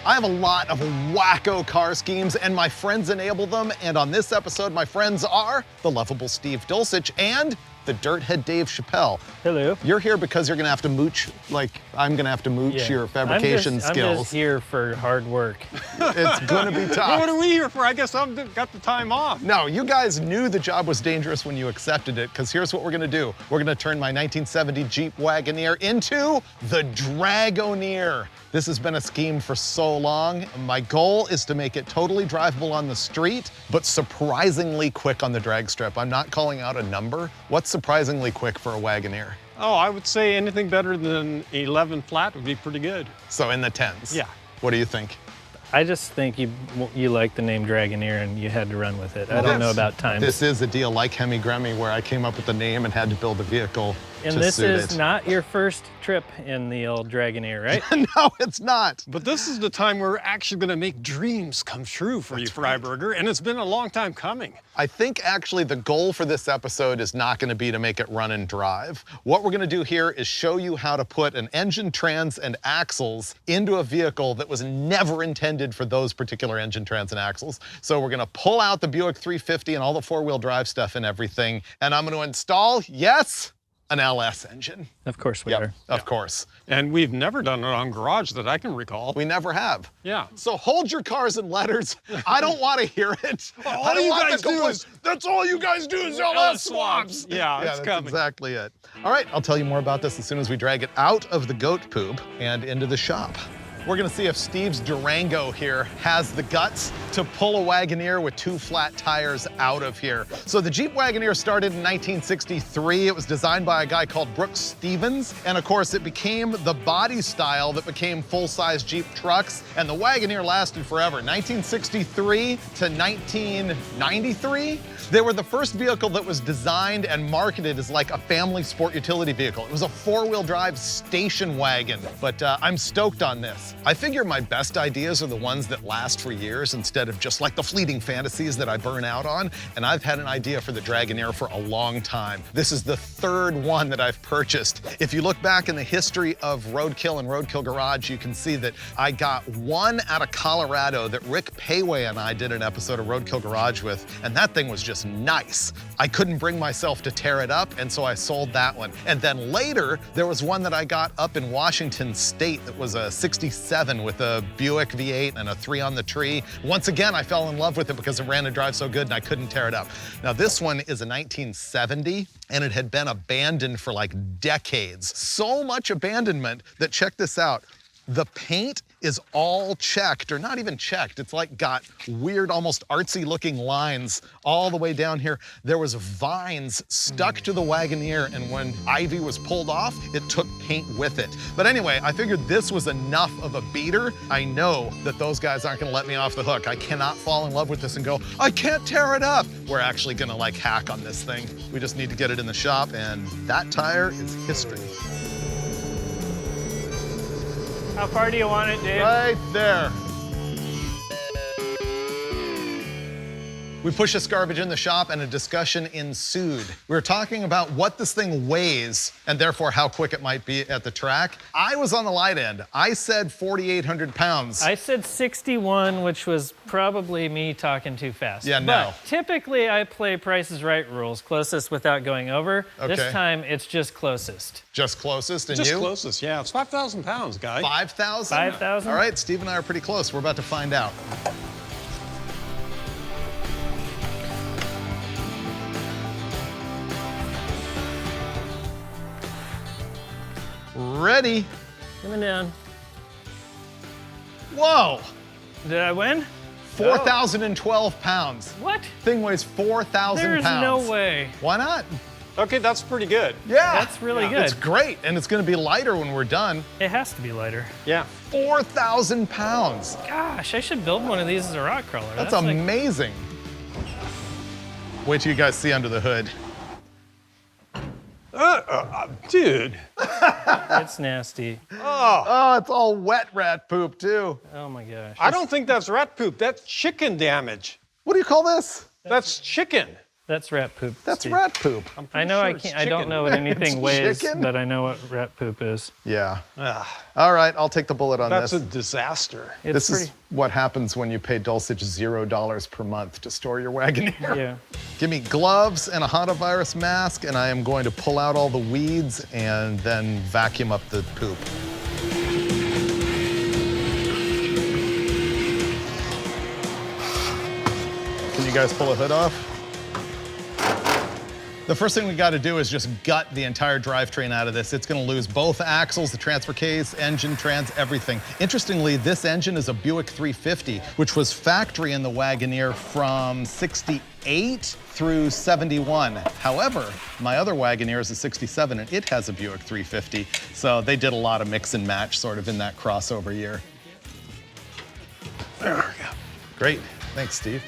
I have a lot of wacko car schemes, and my friends enable them. And on this episode, my friends are the lovable Steve Dulcich and the dirthead Dave Chappelle. Hello. You're here because you're gonna have to mooch, like I'm gonna have to mooch your fabrication skills. I'm just here for hard work. It's gonna be tough. What are we here for? I guess I've got the time off. No, you guys knew the job was dangerous when you accepted it, because here's what we're gonna do. We're gonna turn my 1970 Jeep Wagoneer into the Dragoneer. This has been a scheme for so long. My goal is to make it totally drivable on the street, but surprisingly quick on the drag strip. I'm not calling out a number. What's surprisingly quick for a Wagoneer? Oh, I would say anything better than 11 flat would be pretty good. So in the tens? Yeah. What do you think? I just think you like the name Dragoneer and you had to run with it. I don't know about time. This is a deal like Hemi Gremmy where I came up with the name and had to build a vehicle and this is not your first trip in the old Dragoneer, right? No, it's not. But this is the time we're actually going to make dreams come true for you, Freiburger, and it's been a long time coming. I think actually the goal for this episode is not going to be to make it run and drive. What we're going to do here is show you how to put an engine, trans, and axles into a vehicle that was never intended for those particular engine, trans, and axles. So we're going to pull out the Buick 350 and all the four-wheel drive stuff and everything, and I'm going to install, yes, an LS engine. Of course we are. Of course. And we've never done it on garage that I can recall. We never have. Yeah. So hold your cars and letters. I don't want to hear it. All you guys do is, that's all you guys do is LS swaps. Yeah, it's that's coming. Exactly it. All right, I'll tell you more about this as soon as we drag it out of the goat poop and into the shop. We're gonna see if Steve's Durango here has the guts to pull a Wagoneer with two flat tires out of here. So the Jeep Wagoneer started in 1963. It was designed by a guy called Brooks Stevens. And of course, it became the body style that became full-size Jeep trucks. And the Wagoneer lasted forever. 1963 to 1993, they were the first vehicle that was designed and marketed as like a family sport utility vehicle. It was a four-wheel drive station wagon, but I'm stoked on this. I figure my best ideas are the ones that last for years instead of just like the fleeting fantasies that I burn out on. And I've had an idea for the Dragoneer for a long time. This is the third one that I've purchased. If you look back in the history of Roadkill and Roadkill Garage, you can see that I got one out of Colorado that Rick Payway and I did an episode of Roadkill Garage with, and that thing was just nice. I couldn't bring myself to tear it up, and so I sold that one. And then later, there was one that I got up in Washington State that was a 67 with a Buick V8 and a 3 on the tree. Once again, I fell in love with it because it ran and drive so good and I couldn't tear it up. Now this one is a 1970 and it had been abandoned for like decades. So much abandonment that, check this out, the paint is all checked, or not even checked. It's like got weird, almost artsy looking lines all the way down here. There was vines stuck to the Wagoneer, and when ivy was pulled off, it took paint with it. But anyway, I figured this was enough of a beater. I know that those guys aren't gonna let me off the hook. I cannot fall in love with this and go, I can't tear it up. We're actually gonna like hack on this thing. We just need to get it in the shop, and that tire is history. How far do you want it, Dave? Right there. We pushed this garbage in the shop and a discussion ensued. We were talking about what this thing weighs and therefore how quick it might be at the track. I was on the light end. I said 4,800 pounds. I said 61, which was probably me talking too fast. Yeah, no. But typically I play Price is Right rules, closest without going over. Okay. This time it's just closest. Just closest, and Just you? closest, yeah. It's 5,000 pounds, guy. 5,000? 5,000? All right, Steve and I are pretty close. We're about to find out. Ready? Coming down. Whoa! Did I win? 4,012 pounds. What? Thing weighs 4,000 pounds. There's no way. Why not? Okay, that's pretty good. Yeah. That's really good. It's great, and it's gonna be lighter when we're done. It has to be lighter. Yeah. 4,000 pounds. Gosh, I should build one of these as a rock crawler. That's like- amazing. Wait till you guys see under the hood. Dude. It's nasty. Oh, it's all wet rat poop, too. Oh my gosh. I don't think that's rat poop. That's chicken damage. What do you call this? That's chicken. That's rat poop. That's Steve. rat poop. I know sure I it's can't. I don't chicken. know what anything weighs, chicken? but I know what rat poop is. Yeah. Ah, All right, I'll take the bullet on that's this. a disaster. It's This pretty. is what happens when you pay Dulcich $0 per month to store your Wagoneer. Yeah. Give me gloves and a hantavirus mask, and I am going to pull out all the weeds and then vacuum up the poop. Can you guys pull a hood off? The first thing we got to do is just gut the entire drivetrain out of this. It's going to lose both axles, the transfer case, engine, trans, everything. Interestingly, this engine is a Buick 350, which was factory in the Wagoneer from 68 through 71. However, my other Wagoneer is a 67 and it has a Buick 350. So they did a lot of mix and match sort of in that crossover year. There we go. Great. Thanks, Steve.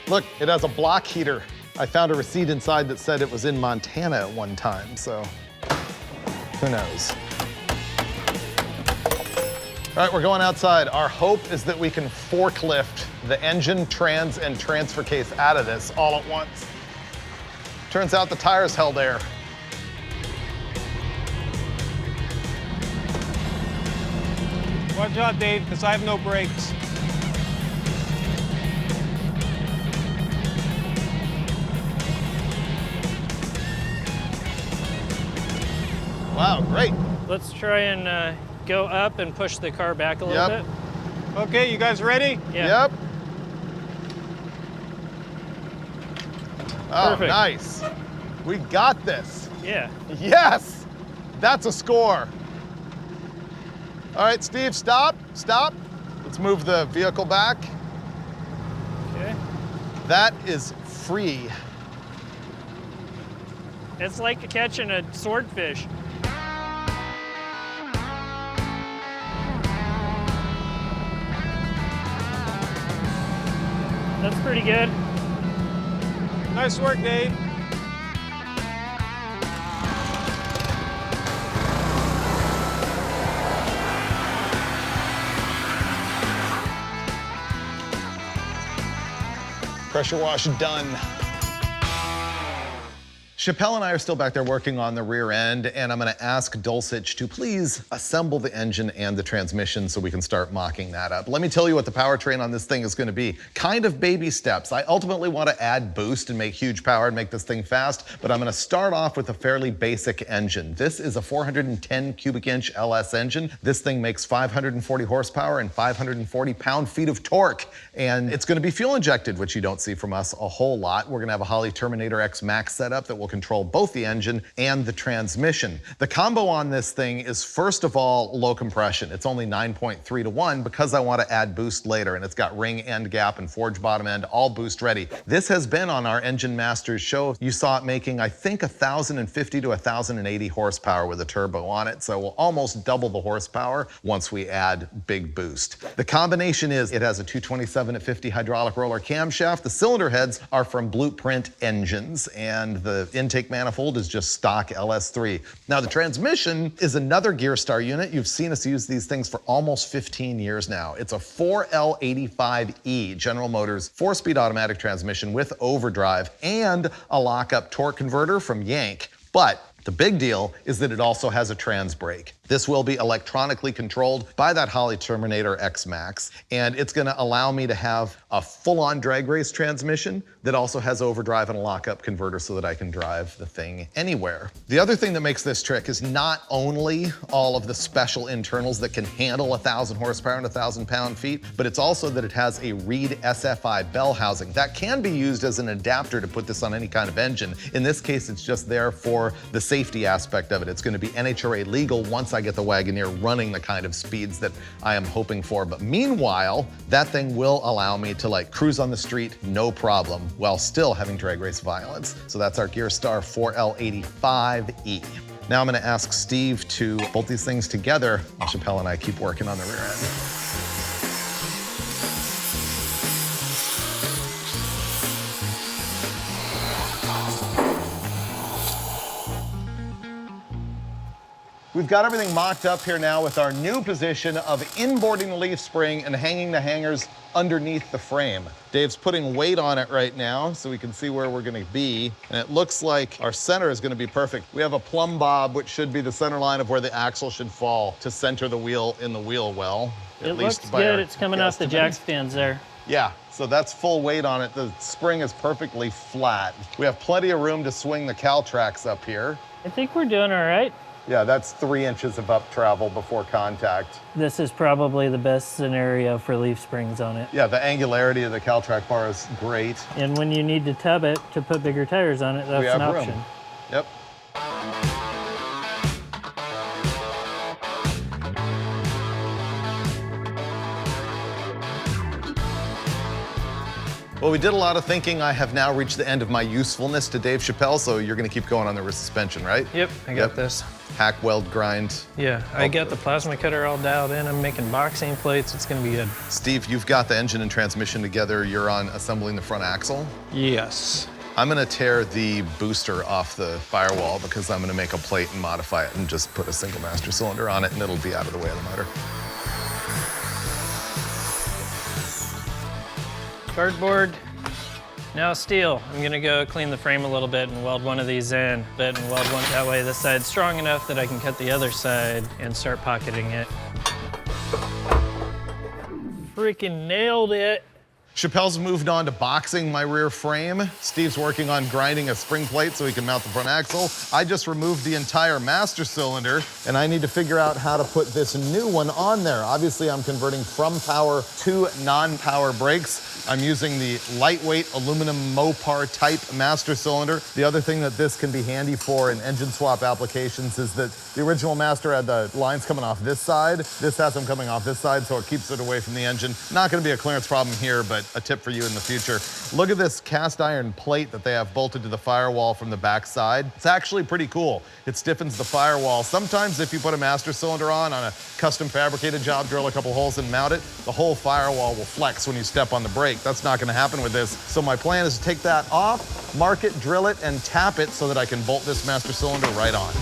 Look, it has a block heater. I found a receipt inside that said it was in Montana at one time, so who knows? All right, we're going outside. Our hope is that we can forklift the engine, trans, and transfer case out of this all at once. Turns out the tires held air. Watch out, Dave, because I have no brakes. Wow, great. Let's try and go up and push the car back a little Yep. bit. Okay, you guys ready? Yeah. Yep. Oh, Perfect. nice. We got this. Yeah. Yes, that's a score. All right, Steve, stop, stop. Let's move the vehicle back. Okay. That is free. It's like catching a swordfish. That's pretty good. Nice work, Dave. Pressure wash done. Chappelle and I are still back there working on the rear end, and I'm gonna ask Dulcich to please assemble the engine and the transmission so we can start mocking that up. Let me tell you what the powertrain on this thing is gonna be. Kind of baby steps. I ultimately wanna add boost and make huge power and make this thing fast, but I'm gonna start off with a fairly basic engine. This is a 410 cubic inch LS engine. This thing makes 540 horsepower and 540 pound-feet of torque, and it's gonna be fuel injected, which you don't see from us a whole lot. We're gonna have a Holley Terminator X Max setup that will control both the engine and the transmission. The combo on this thing is, first of all, low compression. It's only 9.3 to 1 because I want to add boost later, and it's got ring end gap and forge bottom end, all boost ready. This has been on our Engine Masters show. You saw it making, I think, 1,050 to 1,080 horsepower with a turbo on it, so we'll almost double the horsepower once we add big boost. The combination is, it has a 227 at 50 hydraulic roller camshaft. The cylinder heads are from Blueprint Engines, and the intake manifold is just stock LS3. Now the transmission is another Gearstar unit. You've seen us use these things for almost 15 years now. It's a 4L85E General Motors 4-speed automatic transmission with overdrive and a lockup torque converter from Yank. But the big deal is that it also has a trans brake. This will be electronically controlled by that Holley Terminator X Max, and it's gonna allow me to have a full-on drag race transmission that also has overdrive and a lockup converter so that I can drive the thing anywhere. The other thing that makes this trick is not only all of the special internals that can handle 1,000 horsepower and 1,000 pound-feet, but it's also that it has a Reed SFI bell housing. That can be used as an adapter to put this on any kind of engine. In this case, it's just there for the safety aspect of it. It's gonna be NHRA legal once I get the Wagoneer running the kind of speeds that I am hoping for. But meanwhile, that thing will allow me to like cruise on the street, no problem, while still having drag race violence. So that's our Gearstar 4L85E. Now I'm gonna ask Steve to bolt these things together while Chappelle and I keep working on the rear end. We've got everything mocked up here now with our new position of inboarding the leaf spring and hanging the hangers underneath the frame. Dave's putting weight on it right now so we can see where we're gonna be. And it looks like our center is gonna be perfect. We have a plumb bob, which should be the center line of where the axle should fall to center the wheel in the wheel well. It looks good. It's coming off the jack stands there. Yeah, so that's full weight on it. The spring is perfectly flat. We have plenty of room to swing the cowl tracks up here. I think we're doing all right. Yeah, that's 3 inches of up travel before contact. This is probably the best scenario for leaf springs on it. Yeah, the angularity of the cowl track bar is great. And when you need to tub it to put bigger tires on it, that's an option. Room. Yep. Well, we did a lot of thinking. I have now reached the end of my usefulness to Dave Chappelle, so you're gonna keep going on the rear suspension, right? Yep, I got this. Hack, weld, grind. Yeah, I got the plasma cutter all dialed in. I'm making boxing plates. It's gonna be good. Steve, you've got the engine and transmission together. You're on assembling the front axle. Yes. I'm gonna tear the booster off the firewall because I'm gonna make a plate and modify it and just put a single master cylinder on it and it'll be out of the way of the motor. Cardboard, now steel. I'm gonna go clean the frame a little bit and weld one of these in, and weld one that way. This side's strong enough that I can cut the other side and start pocketing it. Freaking nailed it. Chappelle's moved on to boxing my rear frame. Steve's working on grinding a spring plate so he can mount the front axle. I just removed the entire master cylinder, and I need to figure out how to put this new one on there. Obviously, I'm converting from power to non-power brakes. I'm using the lightweight aluminum Mopar type master cylinder. The other thing that this can be handy for in engine swap applications is that the original master had the lines coming off this side. This has them coming off this side, so it keeps it away from the engine. Not gonna be a clearance problem here, but a tip for you in the future. Look at this cast iron plate that they have bolted to the firewall from the back side. It's actually pretty cool. It stiffens the firewall. Sometimes if you put a master cylinder on a custom fabricated job, drill a couple holes and mount it, the whole firewall will flex when you step on the brake. That's not gonna happen with this. So my plan is to take that off, mark it, drill it, and tap it so that I can bolt this master cylinder right on.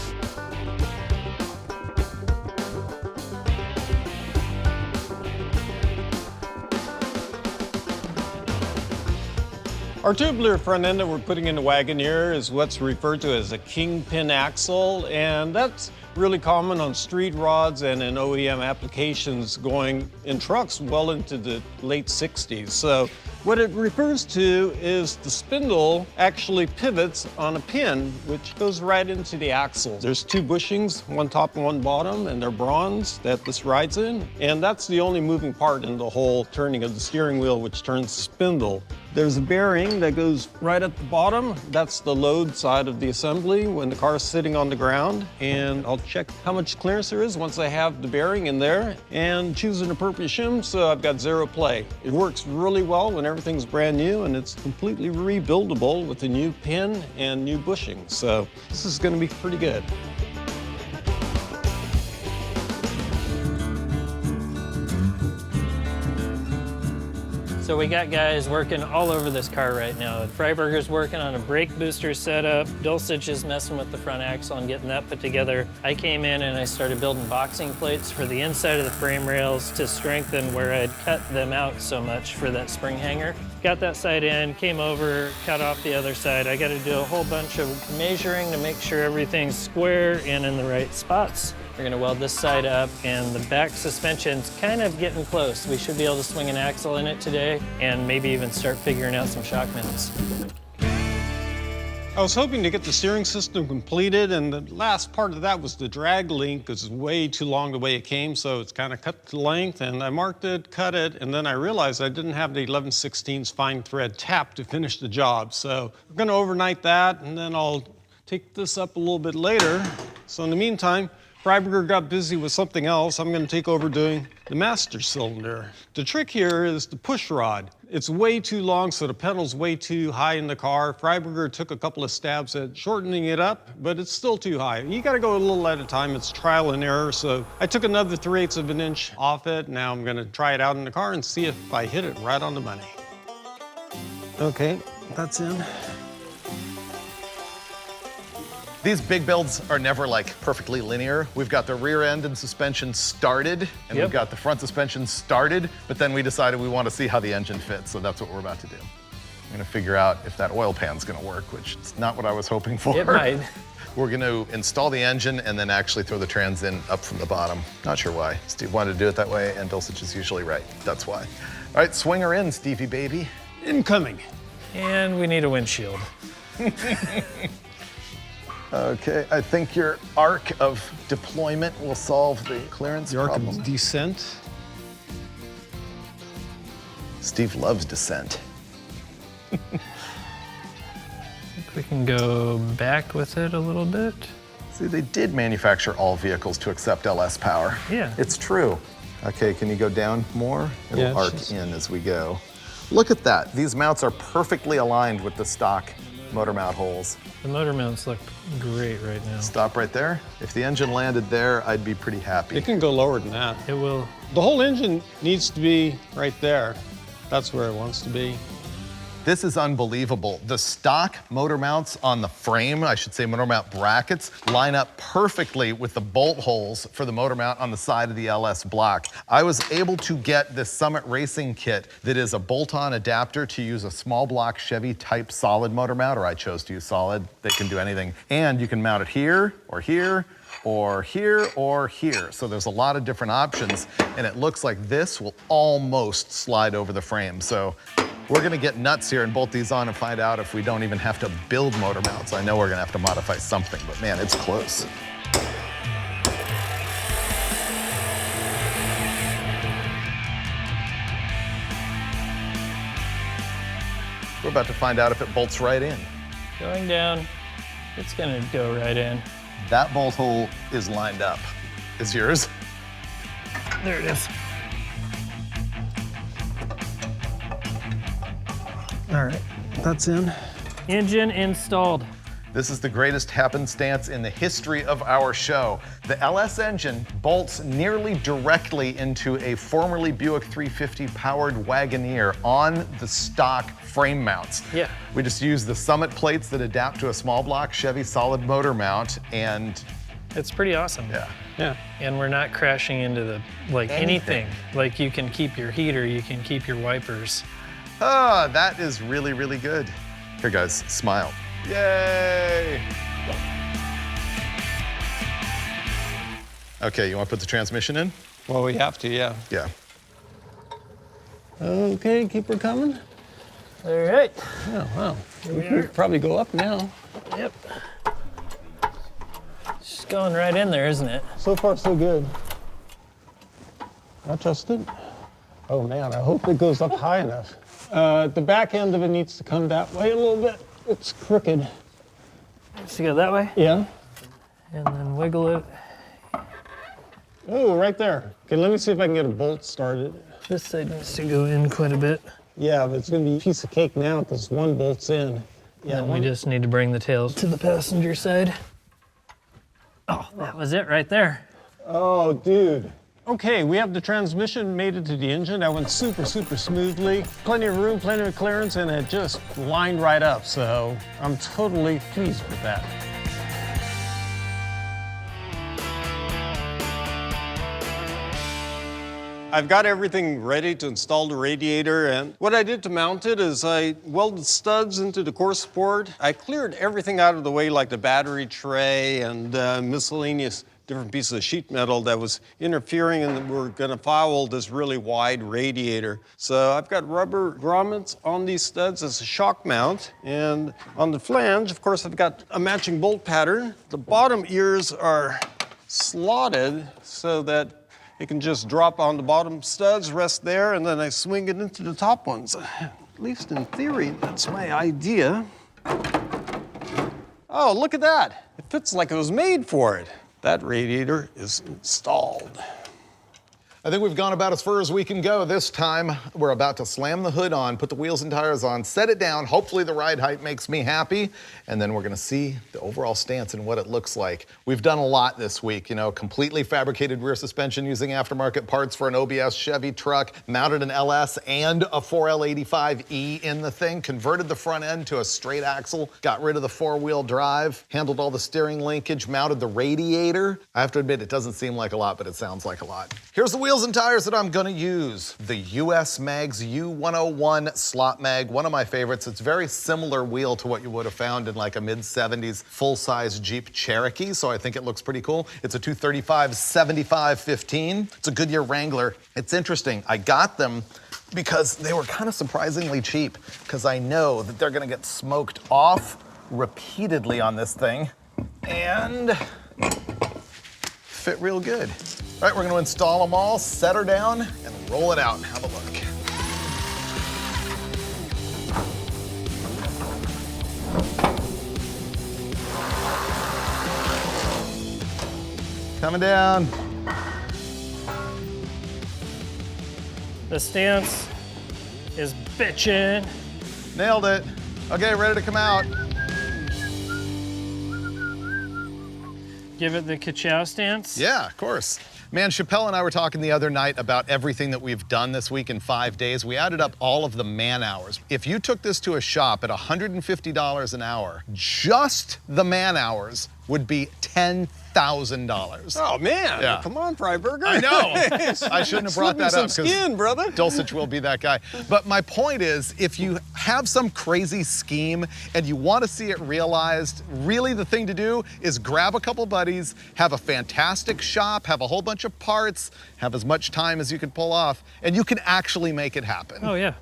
Our tubular front end that we're putting in the Wagoneer is what's referred to as a kingpin axle, and that's really common on street rods and in OEM applications going in trucks well into the late 60s. So what it refers to is the spindle actually pivots on a pin, which goes right into the axle. There's 2 bushings, one top and one bottom, and they're bronze that this rides in. And that's the only moving part in the whole turning of the steering wheel, which turns the spindle. There's a bearing that goes right at the bottom. That's the load side of the assembly when the car is sitting on the ground. And I'll check how much clearance there is once I have the bearing in there and choose an appropriate shim, so I've got 0 play. It works really well when everything's brand new, and it's completely rebuildable with a new pin and new bushing. So this is gonna be pretty good. So we got guys working all over this car right now. Freiburger's working on a brake booster setup. Dulcich is messing with the front axle and getting that put together. I came in and I started building boxing plates for the inside of the frame rails to strengthen where I'd cut them out so much for that spring hanger. Got that side in, came over, cut off the other side. I got to do a whole bunch of measuring to make sure everything's square and in the right spots. We're gonna weld this side up, and the back suspension's kind of getting close. We should be able to swing an axle in it today and maybe even start figuring out some shock mounts. I was hoping to get the steering system completed, and the last part of that was the drag link, because it's way too long the way it came, so it's kind of cut to length, and I marked it, cut it, and then I realized I didn't have the 11/16 fine thread tap to finish the job. So we're gonna overnight that, and then I'll take this up a little bit later. So in the meantime, Freiburger got busy with something else. I'm gonna take over doing the master cylinder. The trick here is the push rod. It's way too long, so the pedal's way too high in the car. Freiburger took a couple of stabs at shortening it up, but it's still too high. You gotta go a little at a time. It's trial and error, so I took another 3/8 of an inch off it. Now I'm gonna try it out in the car and see if I hit it right on the money. Okay, that's in. These big builds are never like perfectly linear. We've got the rear end and suspension started, and we've got the front suspension started, but then we decided we want to see how the engine fits, so that's what we're about to do. I'm gonna figure out if that oil pan's gonna work, which is not what I was hoping for. It might. We're gonna install the engine and then actually throw the trans in up from the bottom. Not sure why. Steve wanted to do it that way, and Dulcich is usually right. That's why. All right, swing her in, Stevie baby. Incoming. And we need a windshield. Okay, I think your arc of deployment will solve the clearance problem. The arc of descent. Steve loves descent. I think we can go back with it a little bit. See, they did manufacture all vehicles to accept LS power. Yeah. It's true. Okay, can you go down more? It'll arc in as we go. Look at that. These mounts are perfectly aligned with the stock motor mount holes. The motor mounts look great right now. Stop right there. If the engine landed there, I'd be pretty happy. It can go lower than that. It will. The whole engine needs to be right there. That's where it wants to be. This is unbelievable. The stock motor mounts on the frame, I should say motor mount brackets, line up perfectly with the bolt holes for the motor mount on the side of the LS block. I was able to get this Summit Racing kit that is a bolt-on adapter to use a small block Chevy type solid motor mount, or I chose to use solid. They can do anything. And you can mount it here, or here, or here, or here. So there's a lot of different options, and it looks like this will almost slide over the frame. So we're gonna get nuts here and bolt these on and find out if we don't even have to build motor mounts. I know we're gonna have to modify something, but man, it's close. We're about to find out if it bolts right in. Going down. It's gonna go right in. That bolt hole is lined up. Is yours? There it is. All right, that's in. Engine installed. This is the greatest happenstance in the history of our show. The LS engine bolts nearly directly into a formerly Buick 350 powered Wagoneer on the stock frame mounts. Yeah. We just use the Summit plates that adapt to a small block Chevy solid motor mount, and It's pretty awesome. Yeah. And we're not crashing into the, like anything. Like you can keep your heater, you can keep your wipers. ah, that is really, really good. Here guys, smile. Yay! Okay, you want to put the transmission in? Well, we have to, yeah. Yeah. Okay, keep her coming. All right. Oh, wow. We could probably go up now. Yep. It's just going right in there, isn't it? So far, so good. I trust it. Oh man, I hope it goes up high enough. The back end of it needs to come that way a little bit. It's crooked. Just go that way, Yeah. and then wiggle it. Oh, right there. Okay, let me see if I can get a bolt started. This side needs to go in quite a bit. Yeah, but it's gonna be a piece of cake now because one bolt's in. Yeah, And we just need to bring the tails to the passenger side. Oh, that was it right there. Oh, dude. Okay, we have the transmission made it to the engine. That went super, super smoothly. Plenty of room, plenty of clearance, and it just lined right up. So I'm totally pleased with that. I've got everything ready to install the radiator, and what I did to mount it is I welded studs into the core support. I cleared everything out of the way, like the battery tray and miscellaneous different pieces of sheet metal that was interfering and were gonna foul this really wide radiator. So I've got rubber grommets on these studs as a shock mount, and on the flange, of course, I've got a matching bolt pattern. The bottom ears are slotted so that it can just drop on the bottom studs, rest there, and then I swing it into the top ones. At least in theory, that's my idea. Oh, look at that. It fits like it was made for it. That radiator is installed. I think we've gone about as far as we can go. This time, we're about to slam the hood on, put the wheels and tires on, set it down. Hopefully the ride height makes me happy. And then we're gonna see the overall stance and what it looks like. We've done a lot this week, you know, completely fabricated rear suspension using aftermarket parts for an OBS Chevy truck, mounted an LS and a 4L85E in the thing, converted the front end to a straight axle, got rid of the 4-wheel drive, handled all the steering linkage, mounted the radiator. I have to admit, it doesn't seem like a lot, but it sounds like a lot. Here's the wheels and tires that I'm gonna use. The US Mag's U101 slot mag, one of my favorites. It's very similar wheel to what you would have found in like a mid-70s full-size Jeep Cherokee, so I think it looks pretty cool. It's a 235/75/15. It's a Goodyear Wrangler. It's interesting, I got them because they were kind of surprisingly cheap, because I know that they're gonna get smoked off repeatedly on this thing and fit real good. All right, we're gonna install them all, set her down, and roll it out and have a look. Coming down. The stance is bitchin'. Nailed it. Okay, ready to come out. Give it the ka-chow stance. Yeah, of course. Man, Chappelle and I were talking the other night about everything that we've done this week in 5 days. We added up all of the man hours. If you took this to a shop at $150 an hour, just the man hours would be $10,000. Oh man, Yeah. come on, Freiburger. I know. I shouldn't have brought that up some skin, brother. Dulcich will be that guy. But my point is, if you have some crazy scheme and you want to see it realized, really the thing to do is grab a couple buddies, have a fantastic shop, have a whole bunch of parts, have as much time as you can pull off, and you can actually make it happen. Oh yeah.